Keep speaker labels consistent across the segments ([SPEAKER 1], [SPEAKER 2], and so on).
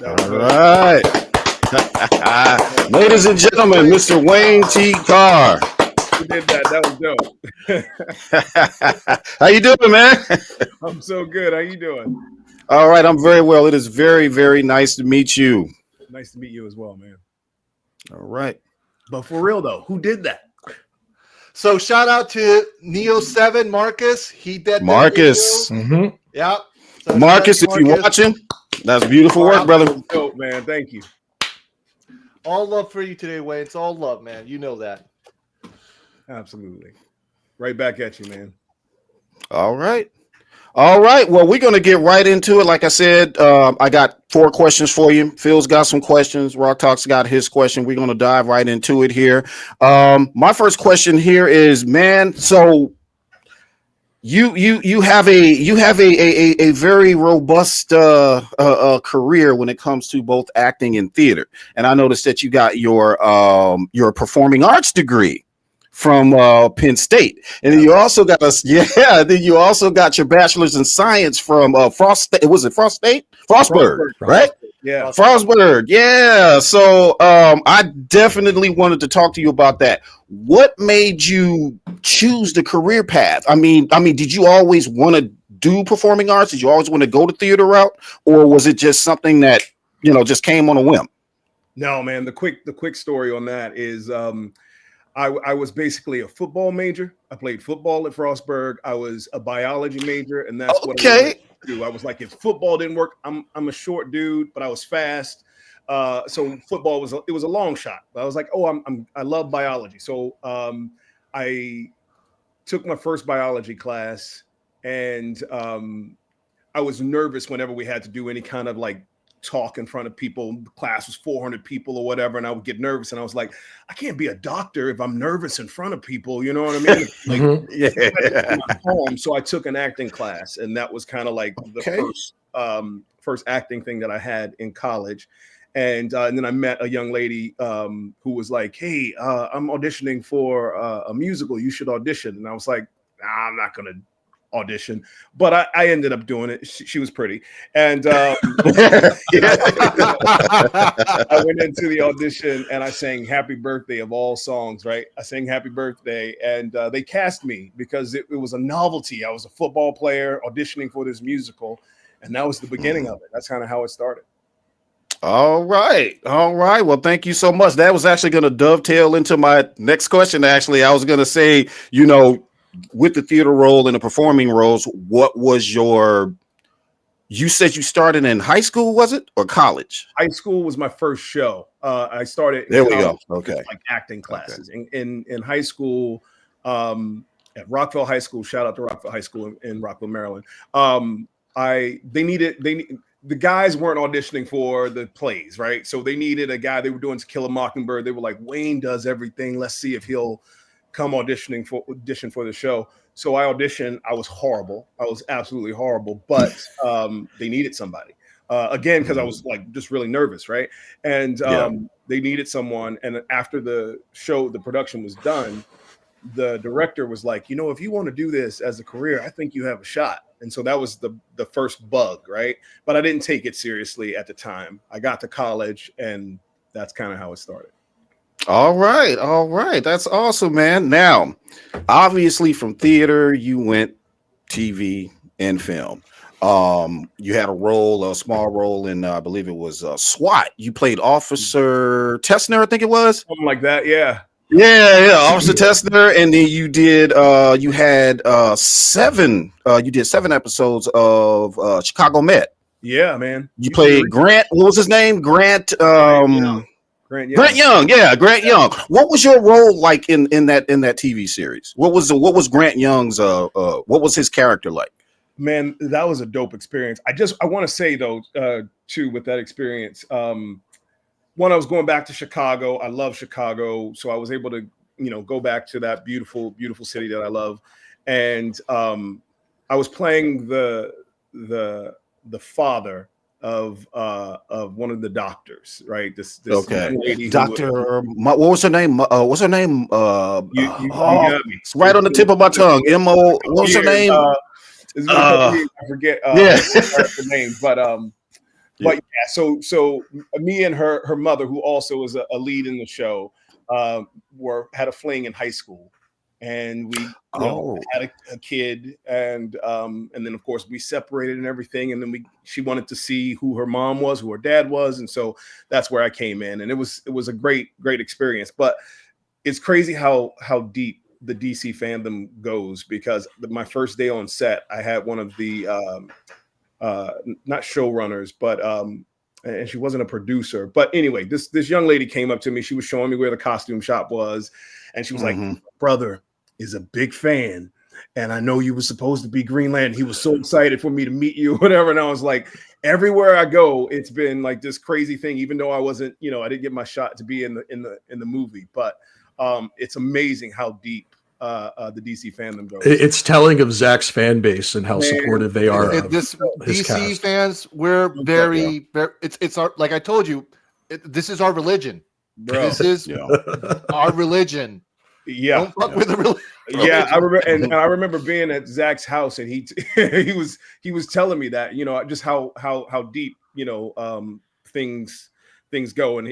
[SPEAKER 1] All right. Ladies and gentlemen, Mr. Wayne T. Carr.
[SPEAKER 2] Who did that? That
[SPEAKER 1] was dope. How you doing, man?
[SPEAKER 2] I'm so good. How you doing?
[SPEAKER 1] All right, I'm very well. It is very, very nice to meet you.
[SPEAKER 2] Nice to meet you as well, man.
[SPEAKER 1] All right.
[SPEAKER 2] But for real, though, who did that?
[SPEAKER 3] So shout out to Neo7 Marcus. He did
[SPEAKER 1] Marcus.
[SPEAKER 3] Mm-hmm. Yeah. So
[SPEAKER 1] Marcus, if you're watching, that's beautiful work, brother.
[SPEAKER 2] Dope, man. Thank you.
[SPEAKER 3] All love for you today, Wayne. It's all love, man. You know that.
[SPEAKER 2] Absolutely. Right back at you, man.
[SPEAKER 1] All right. All right. Well, we're going to get right into it. Like I said, I got 4 questions for you. Phil's got some questions. Rock Talk's got his question. We're going to dive right into it here. My first question here is, man, so you have a very robust career when it comes to both acting and theater. And I noticed that you got your performing arts degree from Penn State, and then you also got Then you also got your bachelor's in science from Frostburg, right?
[SPEAKER 2] Yeah,
[SPEAKER 1] Frostburg. Yeah. So I definitely wanted to talk to you about that. What made you choose the career path? I mean, did you always want to do performing arts? Did you always want to go the theater route, or was it just something that just came on a whim?
[SPEAKER 2] No, man. The quick story on that is I was basically a football major. I played football at Frostburg. I was a biology major, and that's what I wanted to do. I was like, if football didn't work, I'm a short dude, but I was fast. So football was a long shot. But I was like, I love biology. So I took my first biology class, and I was nervous whenever we had to do any kind of like talk in front of people. The class was 400 people or whatever, and I would get nervous, and I was like, I can't be a doctor if I'm nervous in front of people, you know what I mean? Like, so I took an acting class, and that was kind of like the first acting thing that I had in college. And then I met a young lady who was like, hey, I'm auditioning for a musical, you should audition. And I was like, nah, I'm not gonna audition, but I ended up doing it. She was pretty, and I went into the audition and I sang "Happy Birthday" of all songs. Right, I sang "Happy Birthday," and they cast me because it was a novelty. I was a football player auditioning for this musical, and that was the beginning of it. That's kind of how it started.
[SPEAKER 1] All right. Well, thank you so much. That was actually going to dovetail into my next question. Actually, I was going to say, with the theater role and the performing roles, what was you said you started in high school, was it, or college?
[SPEAKER 2] High school was my first show. I started
[SPEAKER 1] there we go. Okay.
[SPEAKER 2] Like acting classes. In high school, at Rockville High School, shout out to Rockville High School in Rockville, Maryland. The guys weren't auditioning for the plays, right? So they needed a guy. They were doing To Kill a Mockingbird. They were like, Wayne does everything. Let's see if he'll come audition for the show. So I auditioned. I was horrible. I was absolutely horrible, but they needed somebody again, because I was like just really nervous, right? And they needed someone. And after the production was done, the director was like, if you want to do this as a career, I think you have a shot. And so that was the first bug, right? But I didn't take it seriously at the time. I got to college, and that's kind of how it started.
[SPEAKER 1] All right. That's awesome, man. Now, obviously from theater, you went TV and film. You had a small role in, I believe it was SWAT. You played Officer Tessner, I think it was.
[SPEAKER 2] Something like that, yeah.
[SPEAKER 1] Yeah, Officer Tessner, and then you did. You had 7. You did 7 episodes of Chicago Med.
[SPEAKER 2] Yeah, man.
[SPEAKER 1] You played Grant. What was his name? Grant. Grant Young. Yeah, Grant Young. What was your role like in that TV series? What was Grant Young's what was his character like?
[SPEAKER 2] Man, that was a dope experience. I want to say though, too, with that experience, one, I was going back to Chicago. I love Chicago, so I was able to, go back to that beautiful, beautiful city that I love. And I was playing the father of one of the doctors, right? This lady.
[SPEAKER 1] Doctor, what was her name? What's her name?
[SPEAKER 2] You got me.
[SPEAKER 1] It's right on the tip of my tongue. M.O. What was her name?
[SPEAKER 2] I forget the name, but But yeah, so me and her mother, who also is a lead in the show, had a fling in high school, and we had a kid, and then of course we separated and everything, and then she wanted to see who her mom was, who her dad was, and so that's where I came in, and it was a great experience. But it's crazy how deep the DC fandom goes, because my first day on set, I had one of the not showrunners, but and she wasn't a producer, but anyway, this young lady came up to me. She was showing me where the costume shop was, and she was like, "Brother is a big fan, and I know you were supposed to be Green Lantern. He was so excited for me to meet you," whatever. And I was like, everywhere I go, it's been like this crazy thing. Even though I wasn't, I didn't get my shot to be in the movie, but it's amazing how deep the DC fandom goes.
[SPEAKER 4] It's telling of Zack's fan base and how supportive they are.
[SPEAKER 3] This DC fans, we're very, it's our, like I told you, this is our religion. Bro. This is our religion.
[SPEAKER 2] Yeah.
[SPEAKER 3] Don't fuck with the religion.
[SPEAKER 2] Yeah, I remember, and I remember being at Zack's house, and he was telling me that, just how deep, things go, and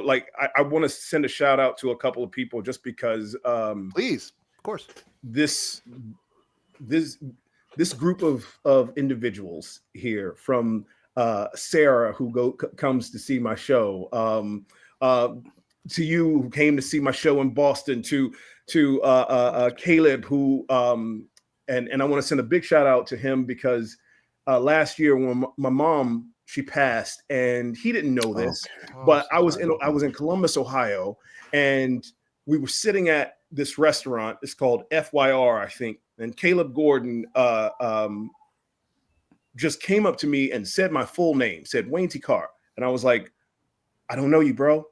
[SPEAKER 2] like I want to send a shout out to a couple of people, just because
[SPEAKER 3] please, of course, this
[SPEAKER 2] group of individuals here, from Sarah, who comes to see my show, to you, who came to see my show in Boston, to Caleb, who and I want to send a big shout out to him, because last year when my mom, she passed, and he didn't know this, but I was in Columbus, Ohio, and we were sitting at this restaurant. It's called FYR, I think. And Caleb Gordon just came up to me and said my full name, said Wayne T. Carr. And I was like, "I don't know you, bro.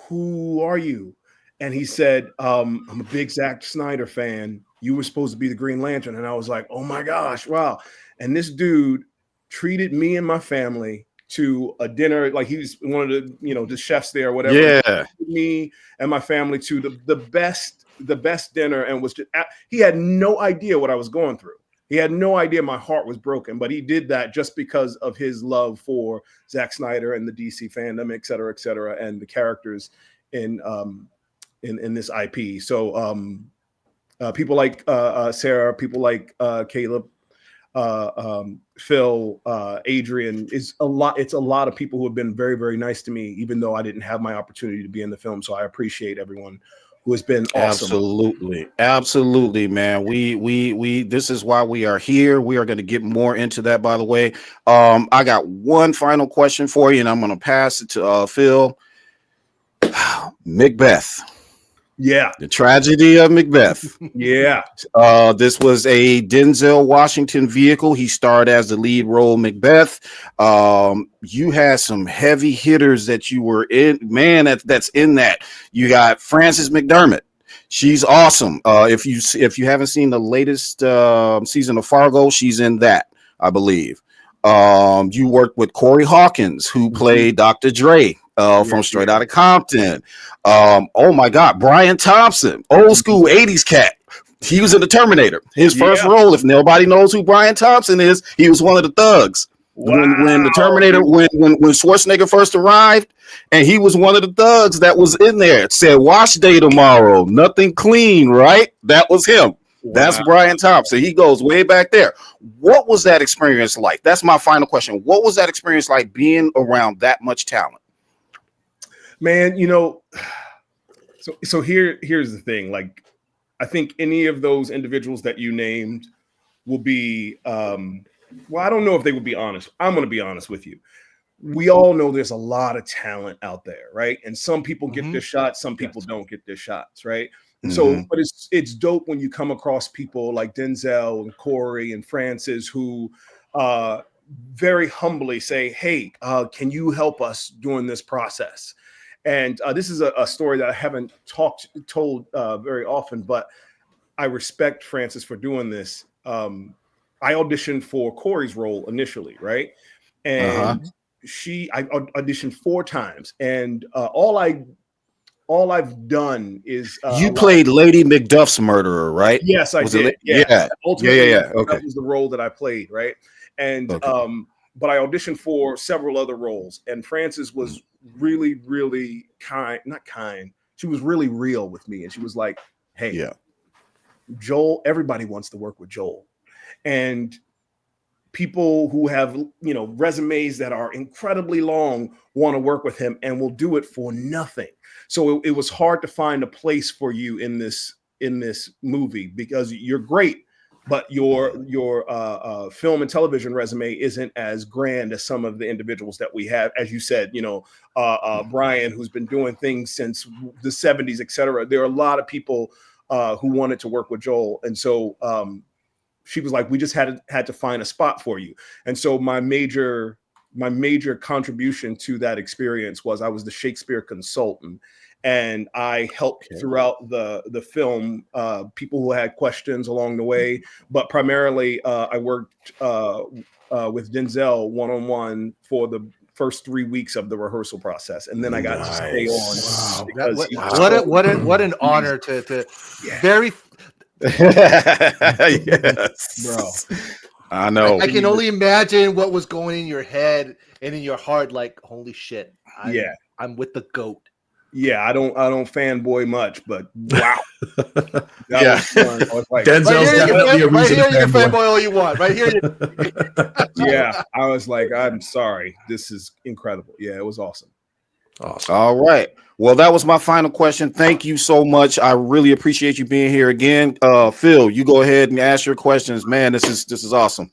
[SPEAKER 2] Who are you?" And he said, "I'm a big Zack Snyder fan. You were supposed to be the Green Lantern." And I was like, "Oh my gosh, wow." And this dude treated me and my family to a dinner, like he was one of the the chefs there or whatever.
[SPEAKER 1] Yeah,
[SPEAKER 2] me and my family to the best dinner, and was just, he had no idea what I was going through. He had no idea my heart was broken, but he did that just because of his love for Zack Snyder and the DC fandom, et cetera, and the characters in this IP. So people like Sarah, people like Caleb, Phil, Adrian, it's a lot of people who have been very, very nice to me, even though I didn't have my opportunity to be in the film. So I appreciate everyone who has been awesome.
[SPEAKER 1] Absolutely, man. We this is why we are here. We are going to get more into that, by the way. I got one final question for you, and I'm going to pass it to Phil. Macbeth.
[SPEAKER 2] Yeah.
[SPEAKER 1] The Tragedy of Macbeth.
[SPEAKER 2] Yeah.
[SPEAKER 1] This was a Denzel Washington vehicle. He starred as the lead role, Macbeth. You had some heavy hitters that you were in, man. That's in that. You got Frances McDermott. She's awesome. If you haven't seen the latest season of Fargo, she's in that, I believe. You worked with Corey Hawkins, who played Dr. Dre. From Straight Outta Compton. Oh my God, Brian Thompson, old school 80s cat. He was in the Terminator. His first role, if nobody knows who Brian Thompson is, he was one of the thugs. Wow. When the Terminator, when Schwarzenegger first arrived, and he was one of the thugs that was in there. It said, "Wash day tomorrow, nothing clean," right? That was him. Wow. That's Brian Thompson. He goes way back there. What was that experience like? That's my final question. What was that experience like, being around that much talent?
[SPEAKER 2] Man, so here's the thing. Like, I think any of those individuals that you named will be, well, I don't know if they would be honest. I'm going to be honest with you. We all know there's a lot of talent out there, right? And some people get their shots, some people don't get their shots, right? So, but it's dope when you come across people like Denzel and Corey and Francis, who very humbly say, "Hey, can you help us during this process?" And this is a story that I haven't told very often, but I respect Francis for doing this. I auditioned for Corey's role initially, right? And I auditioned 4 times, and all I've done is
[SPEAKER 1] you played Lady Macduff's murderer, right?
[SPEAKER 2] Yes, I did.
[SPEAKER 1] Yeah.
[SPEAKER 2] Ultimately,
[SPEAKER 1] yeah. Okay,
[SPEAKER 2] that was the role that I played, right? And but I auditioned for several other roles, and Frances was really, really not kind. She was really real with me, and she was like, "Hey, Joel, everybody wants to work with Joel, and people who have, you know, resumes that are incredibly long want to work with him and will do it for nothing." So it was hard to find a place for you in this movie because you're great, but your film and television resume isn't as grand as some of the individuals that we have. As you said, you know, Brian, who's been doing things since the 70s, etc. There are a lot of people who wanted to work with Joel. And so she was like, we just had to find a spot for you. And so my major contribution to that experience was I was the Shakespeare consultant. And I helped throughout the film, people who had questions along the way, but primarily I worked with Denzel one-on-one for the first 3 weeks of the rehearsal process, and then I got to stay on.
[SPEAKER 3] Wow. What an honor to very.
[SPEAKER 1] Yes,
[SPEAKER 2] bro.
[SPEAKER 1] I know.
[SPEAKER 3] I can only imagine what was going in your head and in your heart. Like, holy shit! I'm with the GOAT.
[SPEAKER 2] Yeah, I don't fanboy much, but wow.
[SPEAKER 4] Like, Denzel's definitely a reason
[SPEAKER 3] right here, you can
[SPEAKER 4] fanboy
[SPEAKER 3] fanboy all you want. Right here.
[SPEAKER 2] Yeah, I was like, I'm sorry. This is incredible. Yeah, it was awesome.
[SPEAKER 4] Awesome.
[SPEAKER 1] All right. Well, that was my final question. Thank you so much. I really appreciate you being here again. Phil, you go ahead and ask your questions. Man, this is awesome.